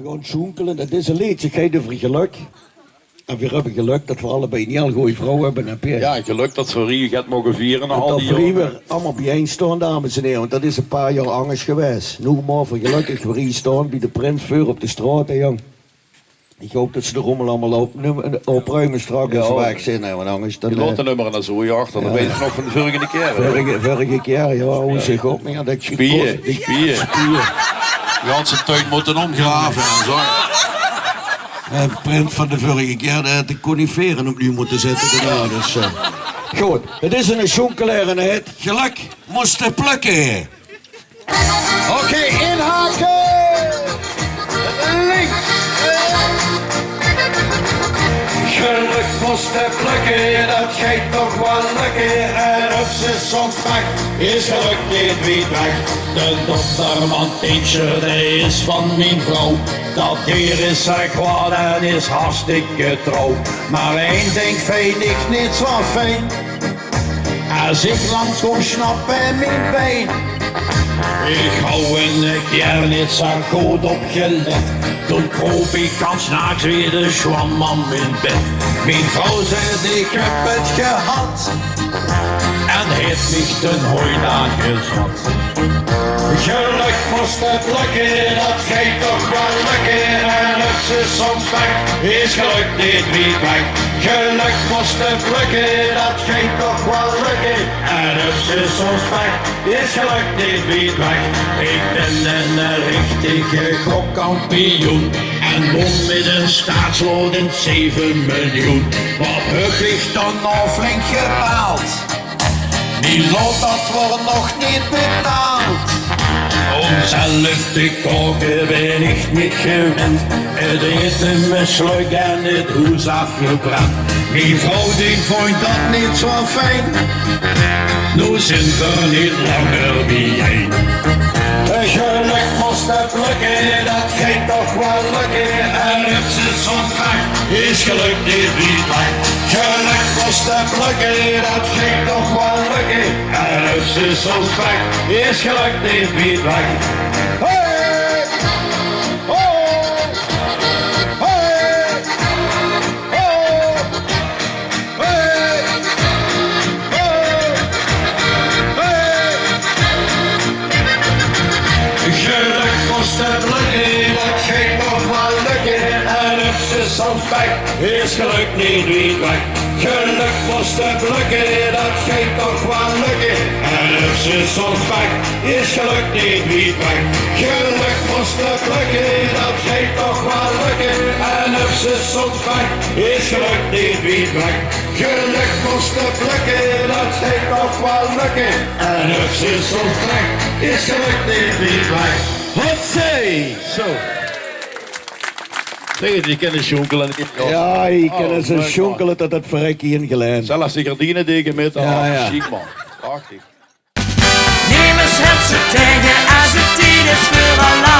gaan zoenkelen. Dat is een leedsigheid over geluk. En we hebben geluk dat we allebei een heel goede vrouw hebben. En Peer. Ja, geluk dat we hier gaat mogen vieren. En Al dat die we jaren. weer allemaal bijeen staan, dames en heren. Want dat is een paar jaar angst geweest. Nu maar voor gelukkig weer hier staan bij de prins voor op de straat, hè, jong. Ik hoop dat ze de rommel allemaal opruimen straks als ze weg zijn. Hè, want anders dan... Je laat de nummer en zo je achter. Dan weet je nog van de vorige keer. Hè? Vorige keer, ja, hoe zich op. Ja, dat Spieren. De ganse tuin moeten omgraven en zo. De print van de vorige keer had de coniferen opnieuw moeten zetten. Daarna, dus, goed, het is een schonkelaar en het geluk moest plukken. Oké, inhaken! Links! Geluk moest plukken, dat gaat toch wel lukken. En op zijn soms is geluk niet wie weg. De dokterman teacher, die is van mijn vrouw. Dat dier is zij kwaad en is hartstikke trouw. Maar één ding vind ik niet zo fijn. Als ik langskom snap in mijn been. Ik hou een keer niet zo goed opgelet. Toen kroop ik als s'nachts weer de schwam in bed. Mijn vrouw zei ik heb het gehad. En heeft mich ten hooi aangezet. Geluk moest het lukken, dat gaat toch wel lukken. En op ze soms weg, is geluk niet wie weg. Geluk moest het lukken, dat gaat toch wel lukken. En op ze soms weg, is geluk niet wie weg. Ik ben een richtige gokkampioen. En won met een staatsloting 7 miljoen. Wat heb ik dan nog flink gepaald? Die lot dat wordt nog niet betaald. Om zelf te koken ben ik niet gewend. Het eten mislukt en het huis afgebrand. Mijn vrouw die vond dat niet zo fijn. Nu zijn we niet langer bijeen. Geluk moest het lukken, dat gaat toch wel lukken. En op ze soms weg, is geluk niet wie weg. Geluk moest het lukken, dat gaat toch wel lukken. En op ze soms weg, is geluk niet wie weg. Hey! Oh! Hey! Oh! Hey! Oh! Hey! Geluk moest het lukken, dat gaat toch wel lukken. En op ze soms weg, is geluk niet wie weg. Geluk moest het lukken, dat gaat toch wel lukken. En op ze soms weg, is geluk niet wie weg. Geluk moest het lukken, dat gaat toch wel lukken. En op ze soms weg, is geluk niet wie weg. Geluk moest het lukken, dat gaat toch wel lukken. En op ze soms weg, is geluk niet wie weg. Wat zei? Zo. Zeg, die kennen schonkelen. Ja, ik ken ze schonkelen tot het verrekje ingeleid. Zelfs de gardinen tegen met Ja. chic man. Prachtig. Neem eens het ze tegen als het tijd is voor Allah.